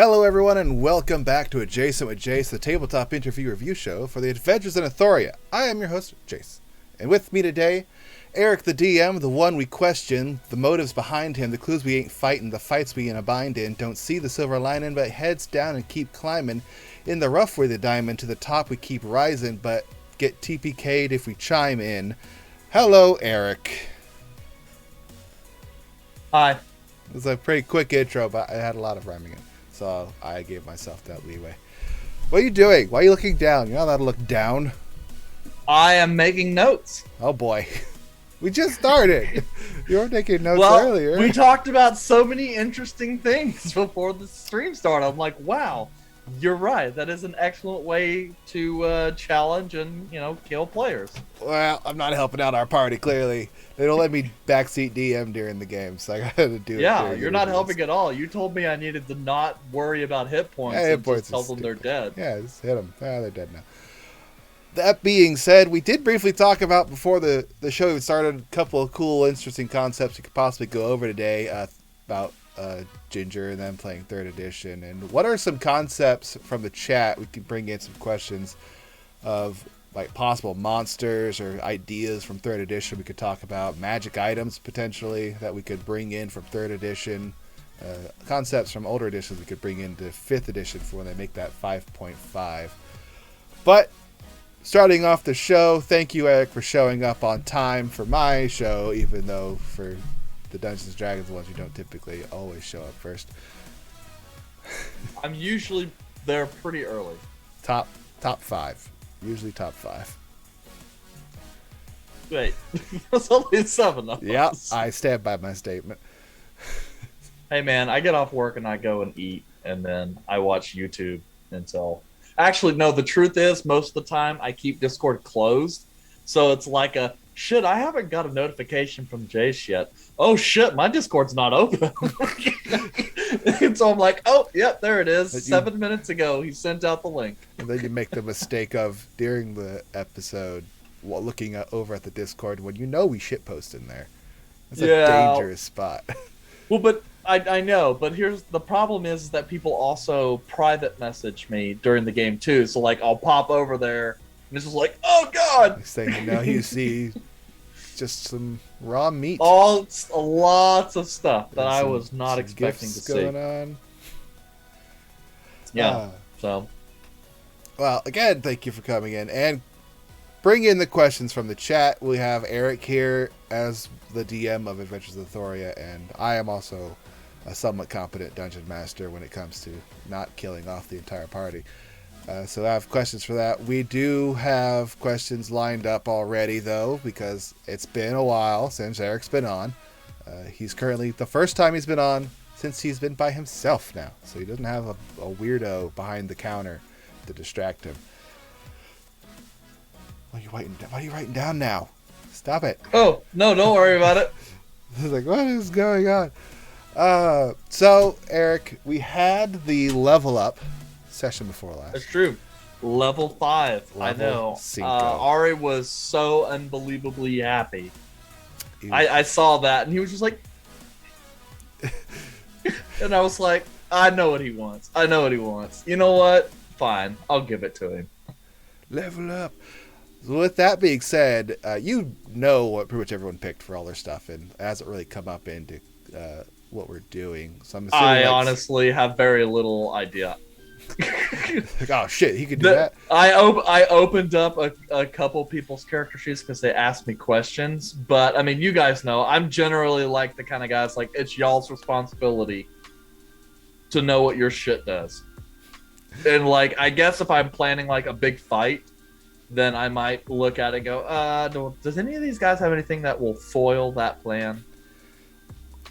Hello everyone and welcome back to Adjacent with Jace, the tabletop interview review show for the Adventures in Athoria. I am your host, Jace. And with me today, Eric the DM, the one we question, the motives behind him, the clues we ain't fighting, the fights we in a bind in, don't see the silver lining, but heads down and keep climbing. In the rough we're the diamond, to the top we keep rising, but get TPK'd if we chime in. Hello, Eric. Hi. It was a pretty quick intro, but I had a lot of rhyming in. So I gave myself that leeway. What are you doing? Why are you looking down? You're not allowed to look down. I am making notes. Oh boy. We just started. You were taking notes Well, earlier. we talked about so many interesting things before the stream started. I'm like, wow, you're right. That is an excellent way to challenge and, kill players. Well, I'm not helping out our party, clearly. They don't let me backseat DM during the game, so I gotta do it. Yeah, you're not helping at all. You told me I needed to not worry about hit points and just tell them they're dead. Yeah, just hit them. Ah, they're dead now. That being said, we did briefly talk about, before the show even started, a couple of cool, interesting concepts we could possibly go over today about Ginger and them playing 3rd edition. And what are some concepts from the chat? We could bring in some questions of like possible monsters or ideas from 3rd edition. We could talk about magic items potentially that we could bring in from 3rd edition. Concepts from older editions we could bring into 5th edition for when they make that 5.5. But starting off the show, thank you, Eric, for showing up on time for my show, even though for the Dungeons & Dragons ones you don't typically always show up first. I'm usually there pretty early. Top 5. Usually top 5. Wait, there's only 7 of us. Yep, I stand by my statement. Hey man, I get off work and I go and eat, and then I watch YouTube until... Actually, no, the truth is, most of the time, I keep Discord closed. So it's like shit, I haven't got a notification from Jace yet. Oh shit, my Discord's not open. And so I'm like, oh, yep, there it is. 7 minutes ago, he sent out the link. And then you make the mistake of, during the episode, while looking over at the Discord, when you know we shitpost in there. It's a dangerous spot. Well, but I know, but here's the problem is that people also private message me during the game too. So like I'll pop over there and it's just like, oh god! Next thing you know, you see just some raw meat. Lots of stuff that I was not expecting to see. Going on. Yeah. So. Well, again, thank you for coming in and bring in the questions from the chat. We have Eric here as the DM of Adventures of Athoria, and I am also a somewhat competent dungeon master when it comes to not killing off the entire party. So I have questions for that. We do have questions lined up already, though, because it's been a while since Eric's been on. He's currently the first time he's been on since he's been by himself now, so he doesn't have a weirdo behind the counter to distract him. What are you writing down now? Stop it. Oh, no, don't worry about it. I was like, what is going on? So, Eric, we had the level up session before last. That's true. Level 5. I know. Ari was so unbelievably happy. I saw that, and he was just like... and I was like, I know what he wants. You know what? Fine. I'll give it to him. Level up. So with that being said, you know what pretty much everyone picked for all their stuff, and it hasn't really come up into what we're doing. So I'm assuming I honestly have very little idea. Like, oh shit, he could do that. I opened up a couple people's character sheets because they asked me questions, but I mean, you guys know I'm generally like the kind of guys like it's y'all's responsibility to know what your shit does. And like, I guess if I'm planning like a big fight, then I might look at it and go, does any of these guys have anything that will foil that plan?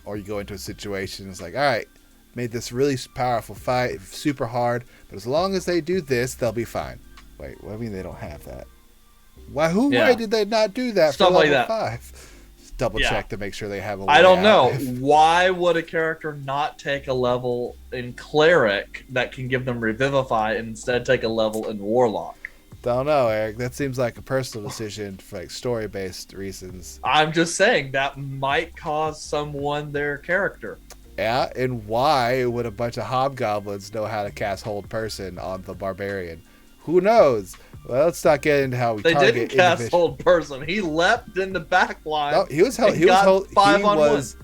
Or you go into a situation, it's like, all right, made this really powerful fight, super hard, but as long as they do this, they'll be fine. Wait, what do you mean they don't have that? Why did they not do that Stuff for level like 5? Just double check to make sure they have a way I don't out. know. Why would a character not take a level in Cleric that can give them Revivify and instead take a level in Warlock? Don't know, Eric. That seems like a personal decision for like story-based reasons. I'm just saying that might cause someone their character. Yeah, and why would a bunch of hobgoblins know how to cast Hold Person on the barbarian? Who knows? Well, let's not get into how we They target didn't cast individual. Hold Person. He leapt in the back line. No, he was held. and He was got held. 5 He on was.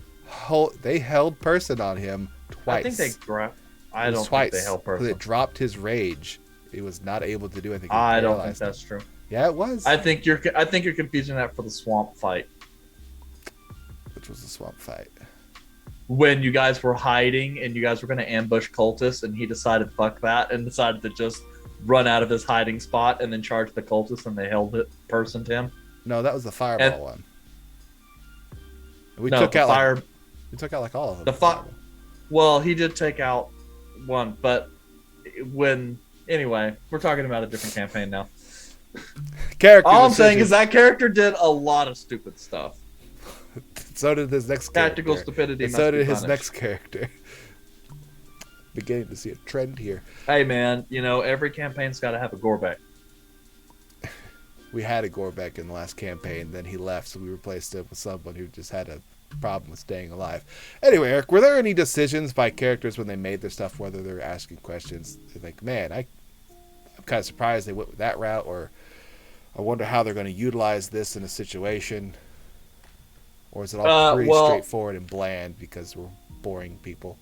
1. They held Person on him twice. I think they dropped. I don't twice, think they held Person. It dropped his rage. He was not able to do anything. I don't think that's true. Yeah, it was. I think you're confusing that for the swamp fight. Which was the swamp fight? When you guys were hiding and you guys were going to ambush cultists, and he decided fuck that and decided to just run out of his hiding spot and then charge the cultists, and they held it personed him. No, that was the fireball one. We took out like all of them. Well, he did take out one, but anyway, we're talking about a different campaign now. All I'm saying is that character did a lot of stupid stuff. So did his next character. Tactical stupidity. And so did his next character. Beginning to see a trend here. Hey man, every campaign's got to have a Gorbeck. We had a Gorbeck in the last campaign, then he left, so we replaced him with someone who just had a problem with staying alive. Anyway, Eric, were there any decisions by characters when they made their stuff, whether they're asking questions, like, man, I'm kind of surprised they went with that route, or I wonder how they're going to utilize this in a situation? Or is it all pretty straightforward and bland because we're boring people?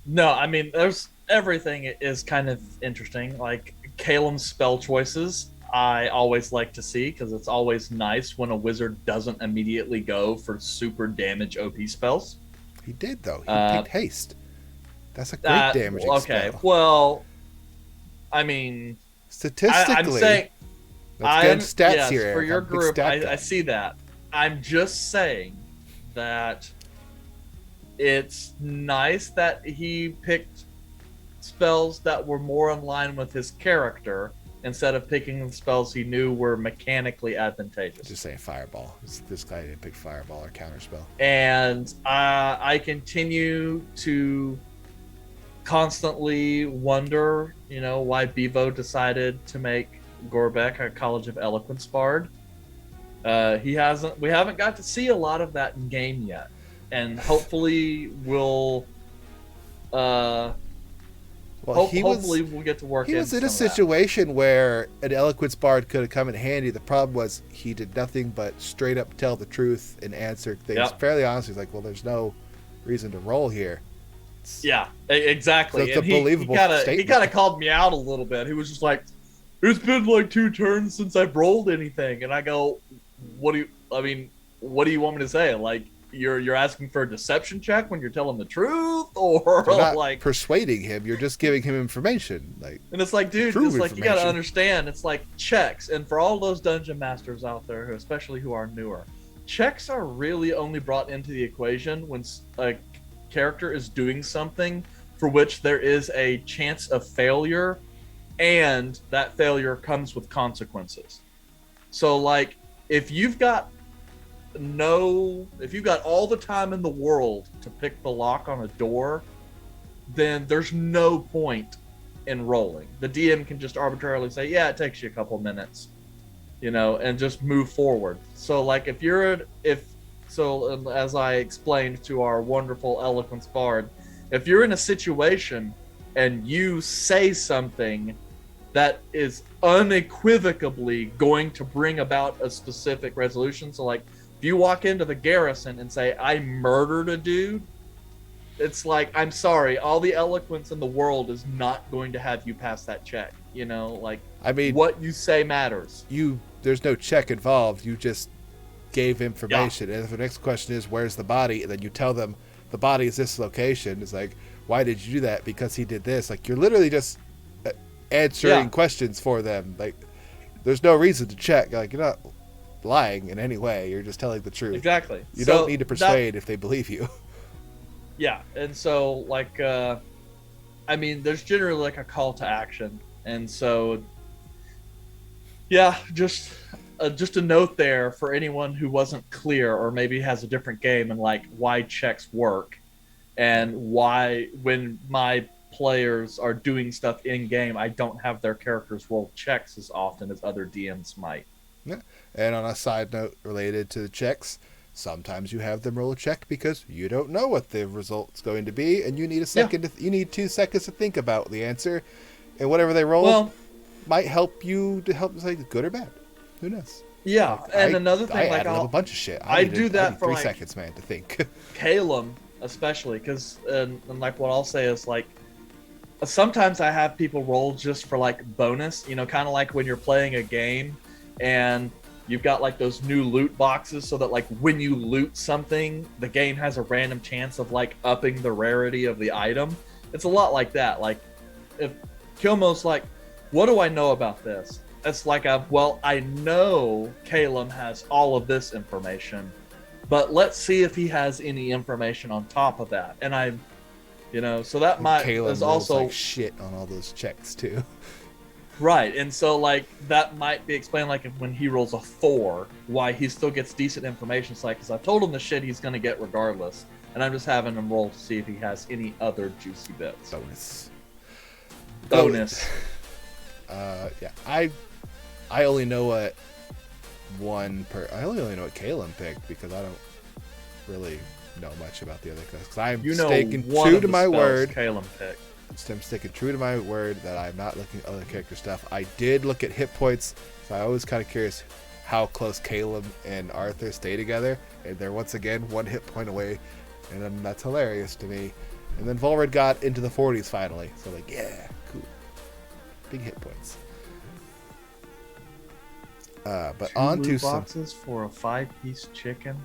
No, I mean, everything is kind of interesting. Like, Calum's spell choices, I always like to see, because it's always nice when a wizard doesn't immediately go for super damage OP spells. He did, though. He picked haste. That's a great damaging spell. Okay, well, I mean... Statistically... I'm saying... Let's get stats here, Eric. For your group, I see that. I'm just saying that it's nice that he picked spells that were more in line with his character instead of picking the spells he knew were mechanically advantageous. Just saying fireball. This guy didn't pick fireball or counterspell. And I continue to constantly wonder, why Bevo decided to make Gorbeck a College of Eloquence bard. We haven't got to see a lot of that in game yet, and hopefully we'll hopefully we'll get to work. He was in a situation where an eloquence bard could have come in handy. The problem was he did nothing but straight up tell the truth and answer things fairly honestly. He's like, well, there's no reason to roll here. Exactly. So it's a believable statement. He kind of called me out a little bit. He was just like, it's been like 2 turns since I've rolled anything, and I go, what do you want me to say? Like, you're asking for a deception check when you're telling the truth, or you're not like persuading him? You're just giving him information. And it's like, dude, it's like, you got to understand. It's like checks, and for all those dungeon masters out there, especially who are newer, checks are really only brought into the equation when a character is doing something for which there is a chance of failure, and that failure comes with consequences. So, like, if you've got all the time in the world to pick the lock on a door, then there's no point in rolling. The DM can just arbitrarily say, yeah, it takes you a couple minutes, and just move forward. So, like, as I explained to our wonderful eloquence bard, if you're in a situation and you say something that is unequivocally going to bring about a specific resolution. So, like, if you walk into the garrison and say, I murdered a dude, it's like, I'm sorry, all the eloquence in the world is not going to have you pass that check. Like, I mean, what you say matters. There's no check involved. You just gave information. And if the next question is, where's the body? And then you tell them the body is this location. It's like, why did you do that? Because he did this. Like, you're literally just answering questions for them. Like, there's no reason to check. Like, you're not lying in any way. You're just telling the truth. Exactly. You don't need to persuade if they believe you. Yeah, and so, like, there's generally like a call to action, and so, just a note there for anyone who wasn't clear or maybe has a different game and like why checks work, and why when my players are doing stuff in game, I don't have their characters roll checks as often as other DMs might. Yeah. And on a side note related to the checks, Sometimes you have them roll a check because you don't know what the result's going to be, and you need a second. You need 2 seconds to think about the answer, and whatever they roll might help you to help say good or bad. Who knows? Yeah, like, and another thing, I like added up a bunch of shit. I do that for 3 like, seconds, man, to think. Calum, especially, because and like what I'll say is like, sometimes I have people roll just for like bonus, you know, kind of like when you're playing a game and you've got like those new loot boxes, so that like when you loot something, the game has a random chance of like upping the rarity of the item. It's a lot like that. Like if Kilmo's like, what do I know about this? It's like, I know Calum has all of this information, but let's see if he has any information on top of that. And I, you know, so that is also like shit on all those checks too. Right, and so like that might be explained, like when he rolls a 4, why he still gets decent information. It's like, because I told him the shit he's gonna get regardless, and I'm just having him roll to see if he has any other juicy bits. Bonus. Yeah, I only know what I only know what Calum picked because I don't really know much about the other guys. Because I'm sticking true to my word. Calum picked. I'm sticking true to my word that I'm not looking at other character stuff. I did look at hit points, so I was kind of curious how close Calum and Arthur stay together, and they're once again 1 hit point away, and then that's hilarious to me. And then Volred got into the 40s finally, so like, yeah, cool, big hit points. But 2 on to some boxes for a 5-piece chicken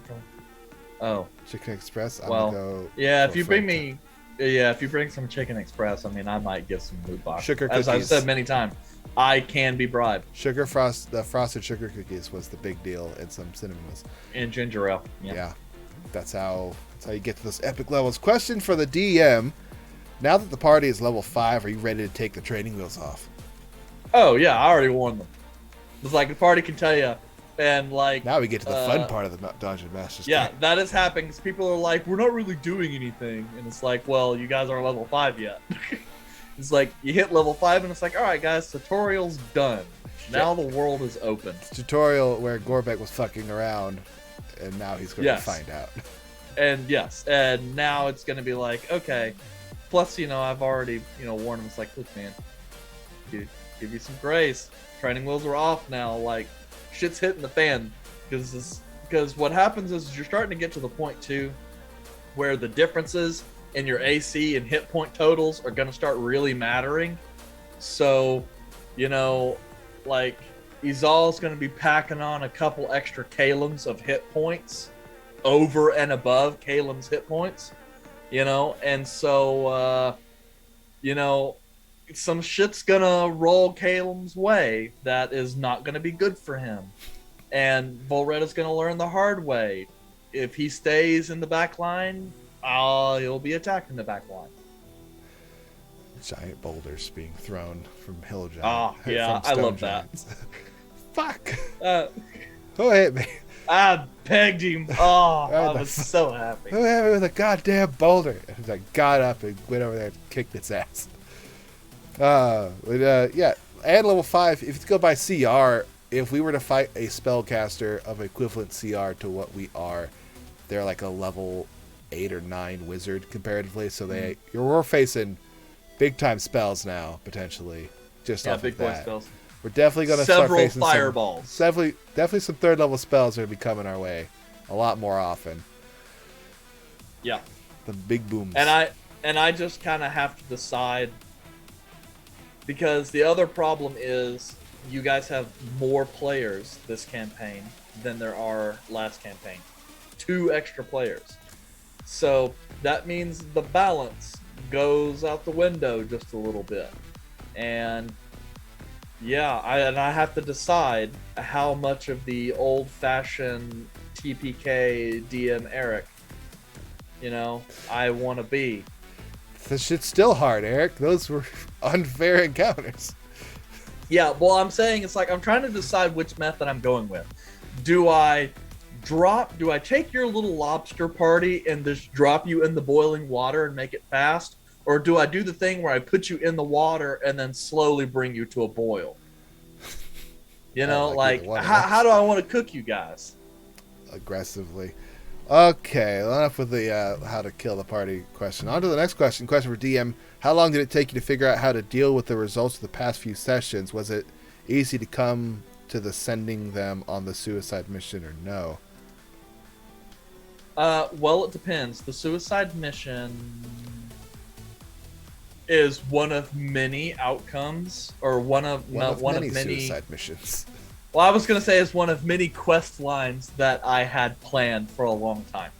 from Chicken Express. I'm well, gonna go if you bring me. Yeah, if you bring some Chicken Express, I mean, I might give some loot boxes. Sugar As I've cookies. said many times, I can be bribed. The frosted sugar cookies was the big deal, and some cinnamon rolls. And ginger ale. Yeah, that's how you get to those epic levels. Question for the DM: now that the party is level 5, are you ready to take the training wheels off? Oh yeah, I already warned them. It's like the party can tell you, and like now we get to the fun part of the Dungeon Masters. Yeah, that is happening because people are like, we're not really doing anything, and it's like, well, you guys aren't level 5 yet. It's like you hit level 5, and it's like, all right, guys, tutorial's done. Now the world is open. It's a tutorial where Gorbek was fucking around, and now he's going to find out. And now it's going to be like, okay. Plus, you know, I've already, you know, warned him. It's like, look, man, dude, give you some grace. Training wheels are off now. Like, shit's hitting the fan. Because what happens is you're starting to get to the point, too, where the differences in your AC and hit point totals are going to start really mattering. So, you know, like, Izal's going to be packing on a couple extra Calums of hit points over and above Calum's hit points, you know? And so, you know, some shit's going to roll Calum's way that is not going to be good for him. And Volretta's going to learn the hard way. If he stays in the back line, he'll be attacked in the back line. Giant boulders being thrown from hill giants. Oh, yeah, I love giants. That. Fuck. Who hit me? I pegged him. Oh, I was so happy. Who hit me with a goddamn boulder? And I got up and went over there and kicked its ass. Yeah, and level 5, if you go by CR, if we were to fight a spellcaster of equivalent CR to what we are, they're like a level 8 or 9 wizard comparatively. So we're facing big time spells now, potentially. Just off big of boy that. spells. We're definitely going to start facing fireballs. Definitely some 3rd level spells are going to be coming our way a lot more often. Yeah. The big booms. And I just kind of have to decide, because the other problem is you guys have more players this campaign than there are last campaign. 2 extra players. So that means the balance goes out the window just a little bit. And yeah, I have to decide how much of the old-fashioned TPK DM Eric, you know, I want to be. This shit's still hard, Eric. Those were unfair encounters. Yeah, well, I'm saying it's like I'm trying to decide which method I'm going with. Do I take your little lobster party and just drop you in the boiling water and make it fast? Or do I do the thing where I put you in the water and then slowly bring you to a boil? You know, like how do I want to cook you guys? Aggressively. Okay, well, enough with the how to kill the party question. On to the next question. Question for DM. How long did it take you to figure out how to deal with the results of the past few sessions? Was it easy to come to the sending them on the suicide mission or no? Well, it depends. The suicide mission is one of many outcomes, or one of many suicide missions. Well, I was gonna say it's one of many quest lines that I had planned for a long time.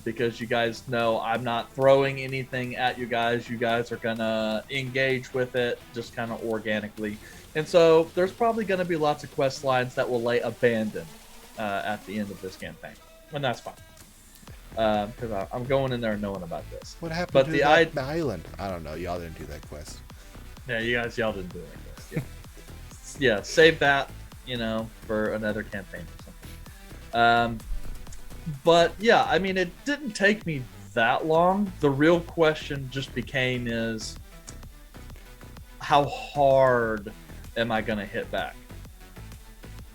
Because you guys know I'm not throwing anything at you guys. You guys are gonna engage with it just kind of organically, and so there's probably gonna be lots of quest lines that will lay abandoned at the end of this campaign, and that's fine. Because I'm going in there knowing about this. What happened to that island? I don't know. Y'all didn't do that quest. Yeah, y'all didn't do that quest. Yeah. Yeah, save that, for another campaign or something. But yeah, I mean, it didn't take me that long. The real question just became is, how hard am I going to hit back?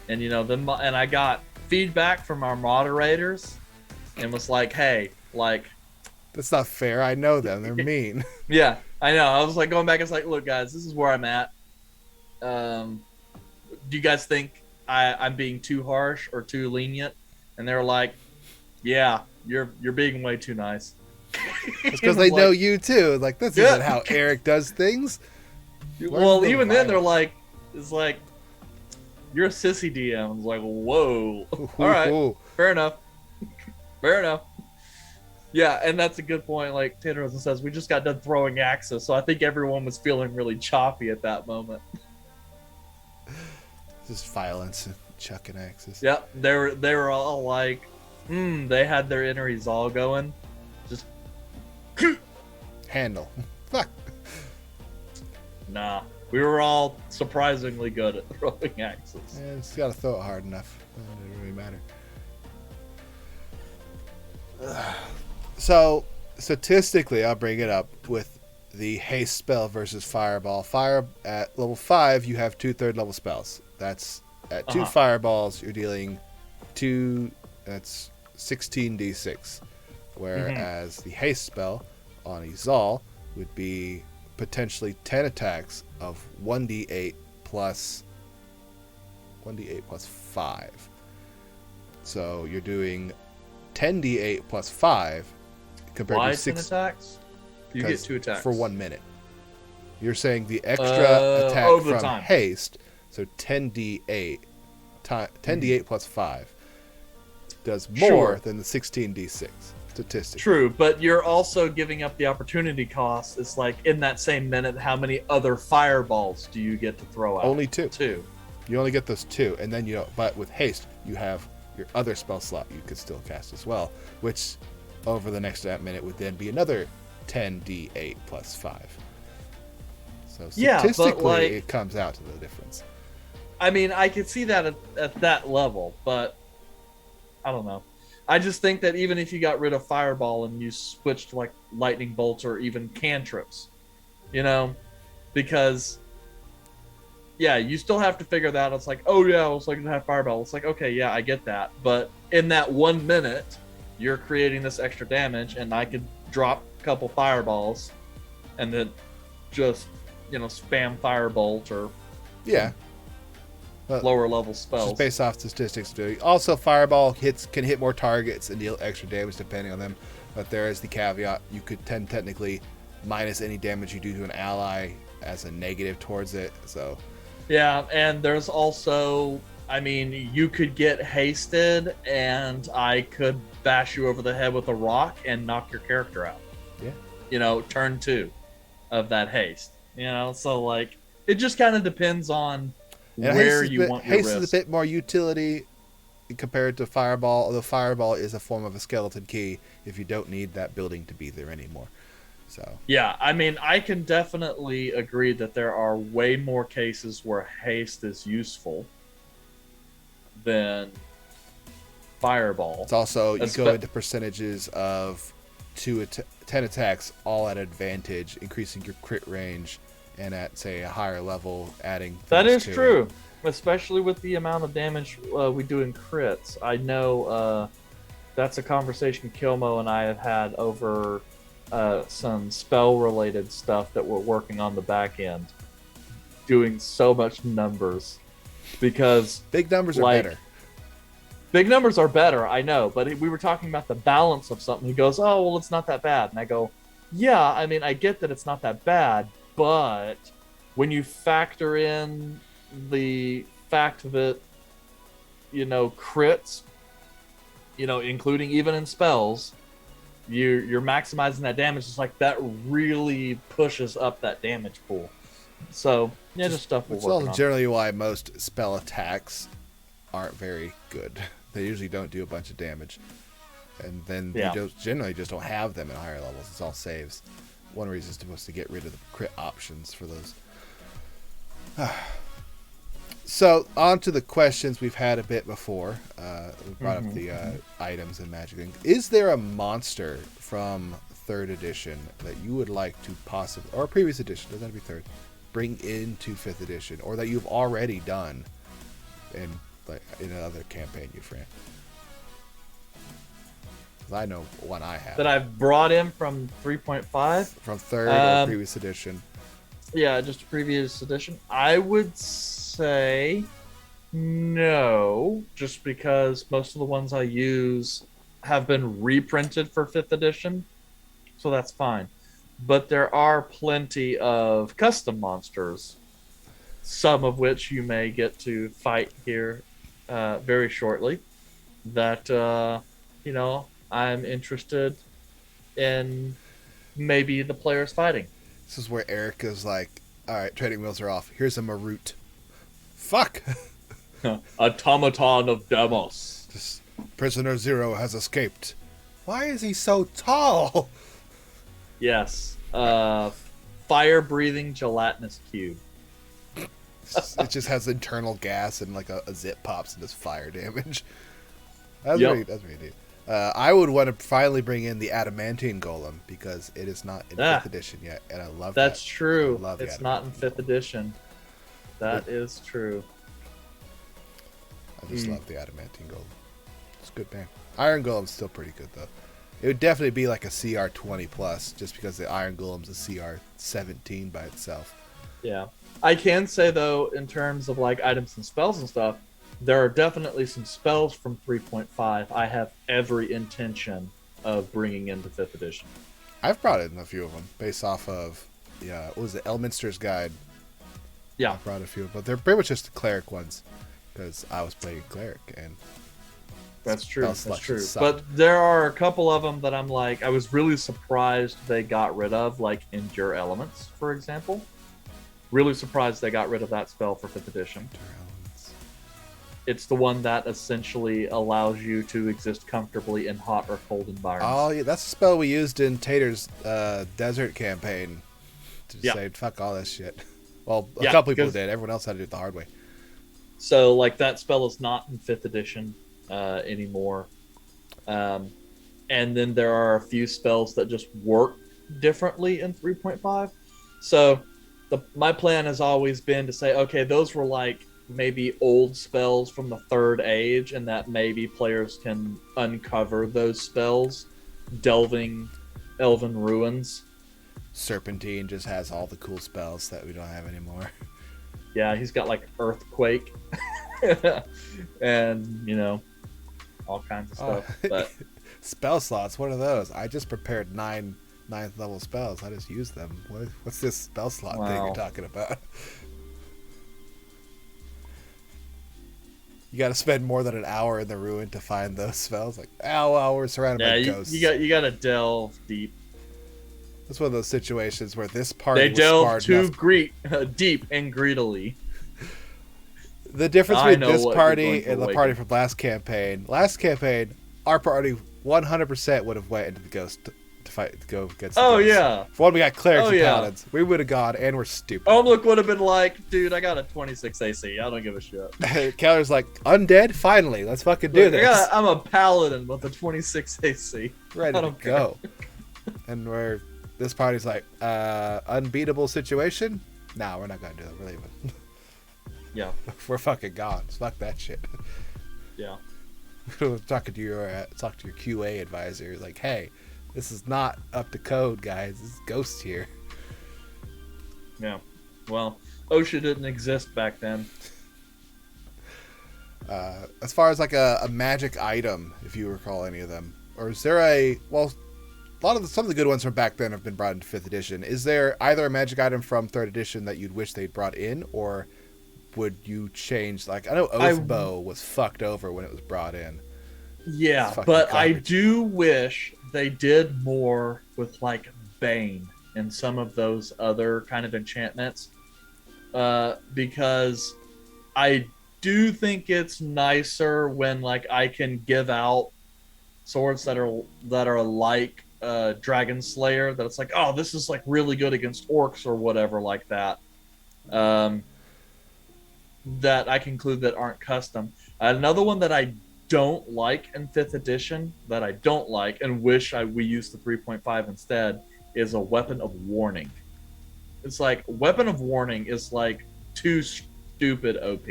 And and I got feedback from our moderators, and was like, hey, that's not fair. I know them. They're mean. Yeah, I know. I was like going back. It's like, look, guys, this is where I'm at. Do you guys think I'm being too harsh or too lenient? And they were like, yeah, you're being way too nice. It's because they know you too. Like, this isn't how Eric does things. Well, even then they're like, it's like, you're a sissy DM. I was like, whoa. All right, fair enough. Fair enough. Yeah, and that's a good point. Like Tanner Rosen says, we just got done throwing axes, so I think everyone was feeling really choppy at that moment. Just violence and chucking axes. Yep, they were all like, they had their inner resolve going. Just handle. Fuck. Nah, we were all surprisingly good at throwing axes. Yeah, just gotta throw it hard enough. It doesn't really matter. So, statistically, I'll bring it up with the haste spell versus fireball. Fire at level 5, you have 2/3 level spells. That's at 2 fireballs, you're dealing 2. That's 16d6. Whereas the haste spell on Izal would be potentially 10 attacks of 1d8 plus 5. So you're doing 10d8 plus 5 compared to 6 attacks. You get 2 attacks for 1 minute. You're saying the extra attack from haste, so 10d8 plus 5 does more than the 16d6 statistically. True, but you're also giving up the opportunity cost. It's like, in that same minute, how many other fireballs do you get to throw out? Only 2. 2. You only get those 2, and then but with haste, you have your other spell slot you could still cast as well, which over the next minute would then be another 10d8 plus 5. So statistically, it comes out to the difference. I mean, I could see that at that level, but I don't know. I just think that even if you got rid of fireball and you switched to lightning bolts or even cantrips, because you still have to figure that out. It's like, oh yeah, I was going to have fireball. It's like, okay, yeah, I get that. But in that 1 minute, you're creating this extra damage, and I could drop a couple fireballs and then just, spam firebolt or lower level spells. Just based off statistics. Also, fireball can hit more targets and deal extra damage depending on them. But there is the caveat: you could technically minus any damage you do to an ally as a negative towards it. So. Yeah, and there's also, you could get hasted, and I could bash you over the head with a rock and knock your character out. Yeah. Turn 2 of that haste. So it just kind of depends on where you want your risk. Haste is a bit more utility compared to fireball, although fireball is a form of a skeleton key if you don't need that building to be there anymore. So yeah, I can definitely agree that there are way more cases where haste is useful than fireball. It's also, you go into percentages of 10 attacks, all at advantage, increasing your crit range, and at, say, a higher level, adding. That is true, especially with the amount of damage we do in crits. I know That's a conversation Kilmo and I have had over some spell-related stuff that we're working on the back end, doing so much numbers because Big numbers are better. Big numbers are better, I know, but we were talking about the balance of something. He goes, "Oh, well, it's not that bad," and I go, "Yeah, I mean, I get that it's not that bad, but when you factor in the fact that crits, including even in spells, you're maximizing that damage. It's like that really pushes up that damage pool. So yeah, just stuff we're working on. It's also generally why most spell attacks aren't very good. They usually don't do a bunch of damage, and then you generally just don't have them at higher levels. It's all saves. One reason is supposed to get rid of the crit options for those. So, on to the questions we've had a bit before. We brought up the items and magic things. Is there a monster from 3rd edition that you would like to possibly, or previous edition, doesn't have to be 3rd, bring into 5th edition, or that you've already done in another campaign you've ran? Because I know one I have. That I've brought in from 3.5? From 3rd or previous edition. Yeah, just a previous edition. I would say no, just because most of the ones I use have been reprinted for 5th edition, so that's fine. But there are plenty of custom monsters, some of which you may get to fight here very shortly, that I'm interested in maybe the players fighting. This is where Erica's like, alright, training wheels are off. Here's a Marut. Fuck! Automaton of Demos. Just, Prisoner Zero has escaped. Why is he so tall? Yes. Fire-breathing gelatinous cube. It just has internal gas and like a zip pops and does fire damage. That's really neat. I would want to finally bring in the adamantine golem because it is not in 5th edition yet, and I love that. That's true. It's not in 5th edition. That is true. I just love the adamantine golem. It's a good man. Iron golem's still pretty good though. It would definitely be like a CR 20 plus, just because the iron golem's a CR 17 by itself. Yeah, I can say though, in terms of like items and spells and stuff, there are definitely some spells from 3.5 I have every intention of bringing into 5th edition. I've brought in a few of them based off of, what was it, Elminster's Guide? Yeah. I brought a few, but they're pretty much just the cleric ones, because I was playing cleric, and that's true. That's true. But there are a couple of them that I'm like, I was really surprised they got rid of, like Endure Elements, for example. Really surprised they got rid of that spell for 5th edition. It's the one that essentially allows you to exist comfortably in hot or cold environments. Oh, yeah, that's the spell we used in Tater's desert campaign to say, fuck all this shit. Well, a couple people did. Everyone else had to do it the hard way. So, like, that spell is not in 5th edition anymore. And then there are a few spells that just work differently in 3.5. So, my plan has always been to say, okay, those were like maybe old spells from the 3rd age, and that maybe players can uncover those spells, delving Elven Ruins. Serpentine just has all the cool spells that we don't have anymore. Yeah, he's got like Earthquake and, all kinds of stuff. But spell slots, what are those? I just prepared 9 9th level spells. I just use them. What's this spell slot thing you're talking about? You got to spend more than an hour in the ruin to find those spells. Like, we're surrounded by ghosts. You got to delve deep. That's one of those situations where this party they delve too deep and greedily. The difference between this party and the party from last campaign, our party 100% would have went into the ghost to fight, to go against the ghosts. Yeah. For one, we got clerics and paladins. We would have gone, and we're stupid. Look would have been like, dude, I got a 26 AC. I don't give a shit. Keller's like, undead? Finally, let's fucking do this. I'm a paladin with a 26 AC. Ready to go. And this party's like, unbeatable situation? No, we're not going to do it. We're leaving. Yeah. We're fucking gone. Fuck that shit. Yeah. talk to your QA advisor. Like, hey, this is not up to code, guys. This is Ghost here. Yeah. Well, OSHA didn't exist back then. As far as like a magic item, if you recall any of them, or is there some of the good ones from back then have been brought into 5th edition. Is there either a magic item from 3rd edition that you'd wish they'd brought in, or would you change? Like, I know Oathbow was fucked over when it was brought in. Yeah, but I do wish they did more with like Bane and some of those other kind of enchantments, because I do think it's nicer when like I can give out swords that are like Dragon Slayer, that it's like, oh, this is like really good against orcs or whatever like that. That I conclude that aren't custom. Another one that I don't like in 5th edition, that I don't like and wish we used the 3.5 instead, is a Weapon of Warning. It's like Weapon of Warning is like too stupid OP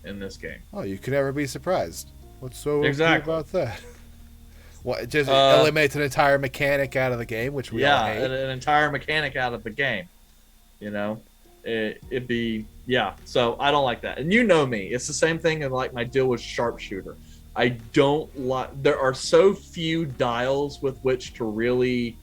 in this game. Oh, you can never be surprised. What's so OP about that? What, it just eliminates an entire mechanic out of the game, which we all hate. Yeah, an entire mechanic out of the game. You know, it'd be, yeah. So I don't like that. And you know me, it's the same thing in like my deal with Sharpshooter. I don't like. There are so few dials with which to really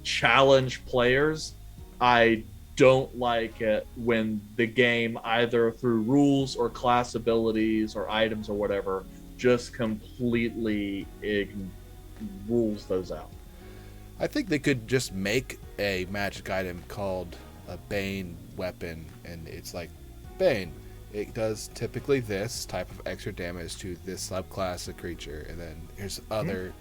challenge players. I don't like it when the game, either through rules or class abilities or items or whatever, just completely rules those out. I think they could just make a magic item called a Bane weapon, and it's like, Bane, it does typically this type of extra damage to this subclass of creature, and then here's other,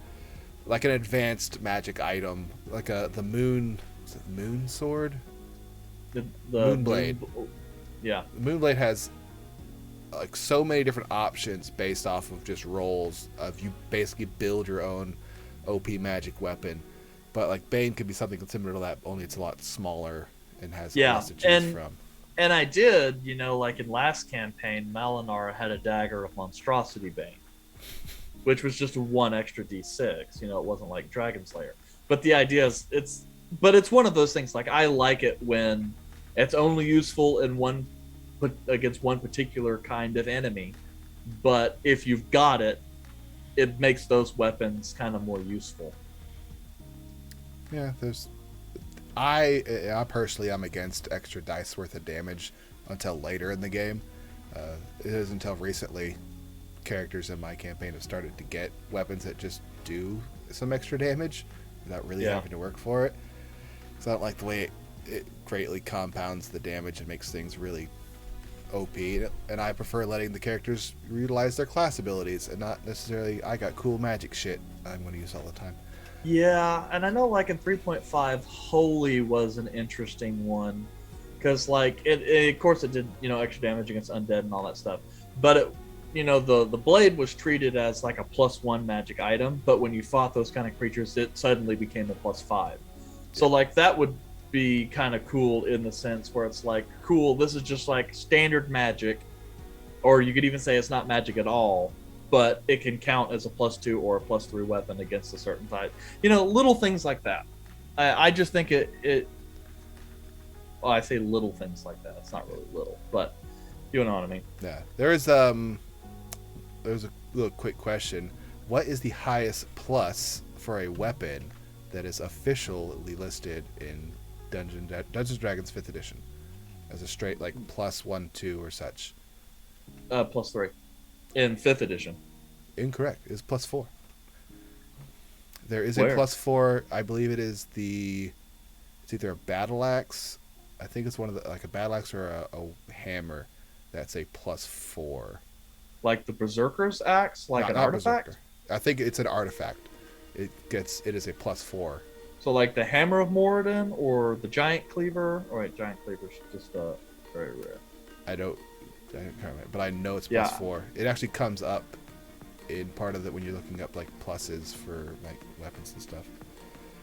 like an advanced magic item, like the moon, is it moon sword? The Moonblade. Yeah. The Moonblade has like so many different options based off of just rolls of you basically build your own OP magic weapon. But like Bane could be something similar to that, only it's a lot smaller and has less to choose from. And I did, you know, like in last campaign, Malinar had a dagger of Monstrosity Bane, which was just one extra D6. You know, it wasn't like Dragon Slayer. But the idea is, it's one of those things. Like, I like it when it's only useful in against one particular kind of enemy. But if you've got it, it makes those weapons kind of more useful. Yeah, I personally am against extra dice worth of damage until later in the game. It is until recently characters in my campaign have started to get weapons that just do some extra damage without really having to work for it. Because I don't like the way it greatly compounds the damage and makes things really OP. And I prefer letting the characters utilize their class abilities and not necessarily, I got cool magic shit I'm going to use all the time. Yeah, and I know like in 3.5, Holy was an interesting one. Because like, of course it did, you know, extra damage against undead and all that stuff. But it, you know, the blade was treated as like a +1 magic item, but when you fought those kind of creatures, it suddenly became a +5. So like that would be kind of cool in the sense where it's like, cool, this is just like standard magic, or you could even say it's not magic at all, but it can count as a +2 or a +3 weapon against a certain type. You know, little things like that. I just think it well, I say little things like that. It's not really little, but you know what I mean. Yeah. There's a little quick question. What is the highest plus for a weapon that is officially listed in Dungeons & Dragons 5th edition as a straight like +1, 2 or such? +3 in 5th edition. Incorrect. It's +4. There is Where? a +4. I believe it is it's either a battle axe. I think it's one of the, like a battle axe or a hammer. That's a +4. Like the Berserker's axe, like an artifact. Berserker. I think it's an artifact. It is a +4. So like the Hammer of Moradin or the Giant Cleaver. Or wait, Giant Cleaver's just very rare. I can't remember, but I know it's +4. It actually comes up in part of it when you're looking up like pluses for like weapons and stuff.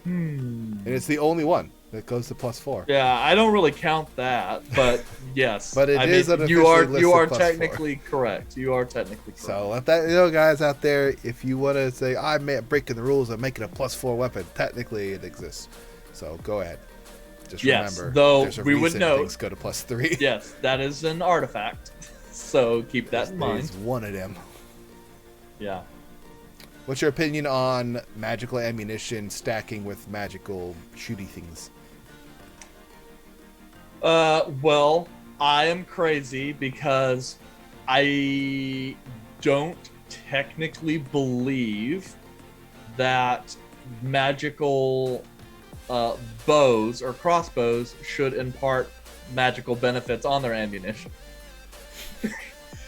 And it's the only one that goes to +4. Yeah, I don't really count that, but yes. But it is unofficially you listed are +4. technically correct. You are technically correct. So let that guys out there, if you want to say I'm breaking the rules, I'm making a +4 weapon. Technically, it exists. So go ahead. Just remember, though there's a we would reason note things go to +3. Yes, that is an artifact. So keep that in mind. There's one of them. Yeah. What's your opinion on magical ammunition stacking with magical shooty things? Well, I am crazy because I don't technically believe that magical bows or crossbows should impart magical benefits on their ammunition.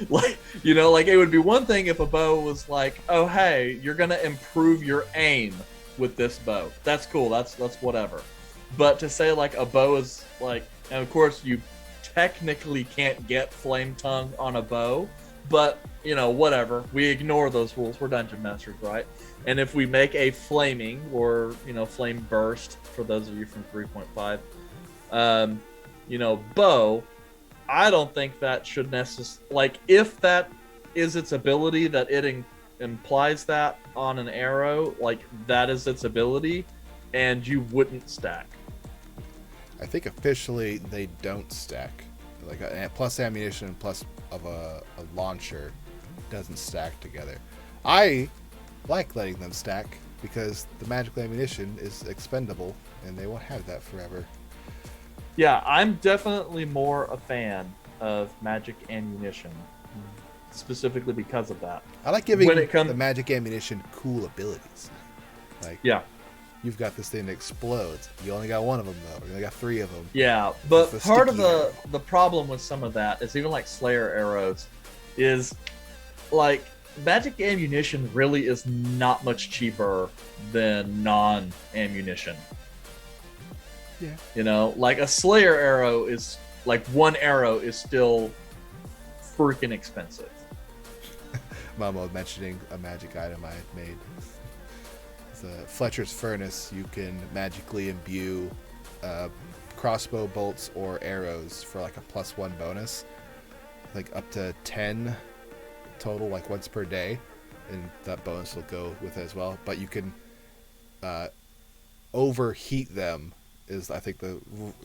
Like, like it would be one thing if a bow was like, oh hey, you're gonna improve your aim with this bow. That's cool. That's whatever. But to say like a bow is like, and of course you technically can't get flame tongue on a bow, but whatever. We ignore those rules. We're dungeon masters, right? And if we make a flaming or flame burst, for those of you from 3.5, bow, I don't think that should necessarily, like, if that is its ability, that it implies that on an arrow, like that is its ability, and you wouldn't stack. I think officially they don't stack. Like a plus ammunition plus of a launcher doesn't stack together. I like letting them stack because the magical ammunition is expendable and they won't have that forever. Yeah, I'm definitely more a fan of magic ammunition, specifically because of that. I like giving the magic ammunition cool abilities. Like, yeah, you've got this thing that explodes. You only got one of them though. You only got 3 of them. Yeah, but part of the problem with some of that is even like Slayer arrows is like magic ammunition really is not much cheaper than non-ammunition. Yeah. Like a Slayer arrow is like one arrow is still freaking expensive. Mama was mentioning a magic item I had made. It's a Fletcher's Furnace. You can magically imbue crossbow bolts or arrows for like a +1 bonus, like up to 10 total, like once per day, and that bonus will go with it as well. But you can overheat them. Is I think the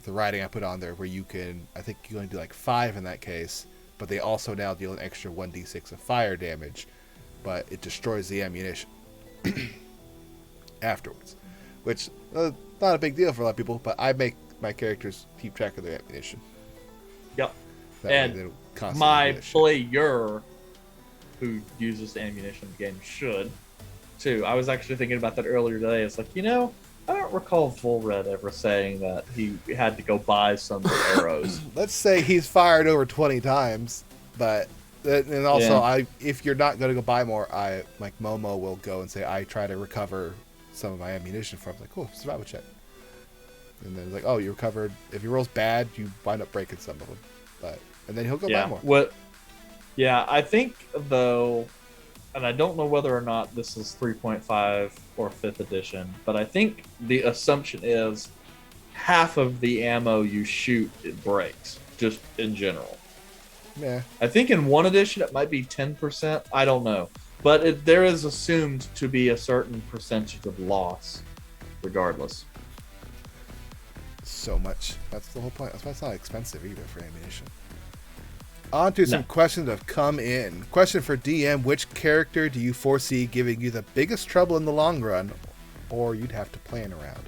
writing I put on there, where you can, I think you only do like 5 in that case, but they also now deal an extra 1d6 of fire damage, but it destroys the ammunition afterwards, which not a big deal for a lot of people, but I make my characters keep track of their ammunition. Yep. That and my player who uses ammunition in the game should too. I was actually thinking about that earlier today. It's like, I don't recall Volred ever saying that he had to go buy some arrows. Let's say he's fired over 20 times, but and also if you're not going to go buy more, like Momo will go and say I try to recover some of my ammunition from. Like, cool, survival check. And then it's like, oh, you recovered. If your roll's bad, you wind up breaking some of them. And then he'll go buy more. Yeah, I think though, and I don't know whether or not this is 3.5 or 5th edition, but I think the assumption is half of the ammo you shoot, it breaks, just in general. Yeah. I think in 1 edition it might be 10%. I don't know. But there is assumed to be a certain percentage of loss, regardless. So much. That's the whole point. That's why it's not expensive either for ammunition. On to some questions that have come in. Question for DM: which character do you foresee giving you the biggest trouble in the long run, or you'd have to plan around?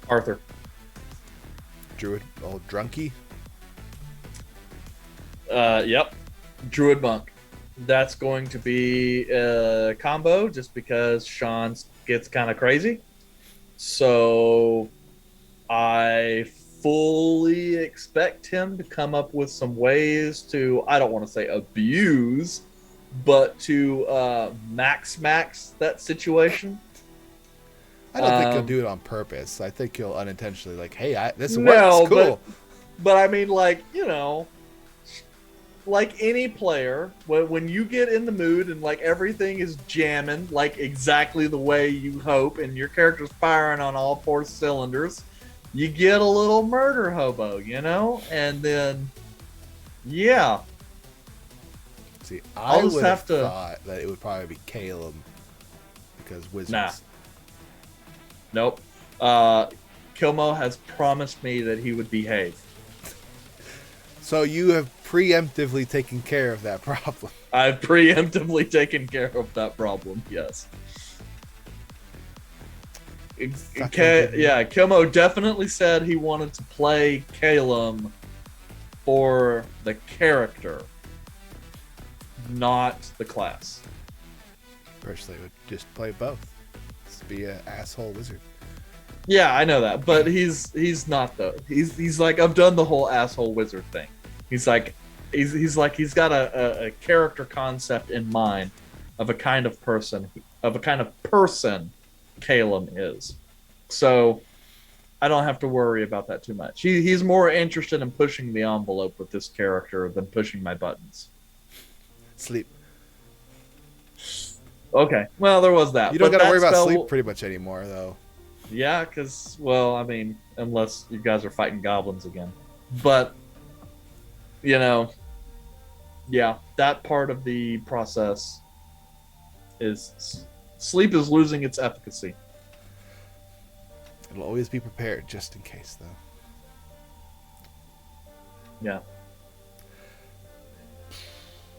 Arthur. Druid, old drunkie. Yep. Druid monk. That's going to be a combo, just because Sean gets kind of crazy. So I fully expect him to come up with some ways to, I don't want to say abuse, but to max that situation. I don't think he'll do it on purpose. I think he'll unintentionally, like, hey, this works, cool. But I mean, like, like any player, when you get in the mood and like everything is jamming like exactly the way you hope, and your character's firing on all four cylinders, you get a little murder hobo, you know, and then yeah. See, I would have thought that it would probably be Caleb because wizards. Nah. Nope. Kilmo has promised me that he would behave. So you have preemptively taken care of that problem. I've preemptively taken care of that problem, yes. Kilmo definitely said he wanted to play Calum for the character, not the class. Personally, would just play both. Just be an asshole wizard. Yeah, I know that, but he's not though. He's like, I've done the whole asshole wizard thing. He's like he's got a character concept in mind of a kind of person Calum is. So I don't have to worry about that too much. He's more interested in pushing the envelope with this character than pushing my buttons. Sleep. Okay, well there was that. You don't got to worry about sleep pretty much anymore, though. Yeah, because, well, I mean, unless you guys are fighting goblins again. But, you know, yeah, that part of the process is... Sleep is losing its efficacy. It'll always be prepared, just in case, though. Yeah.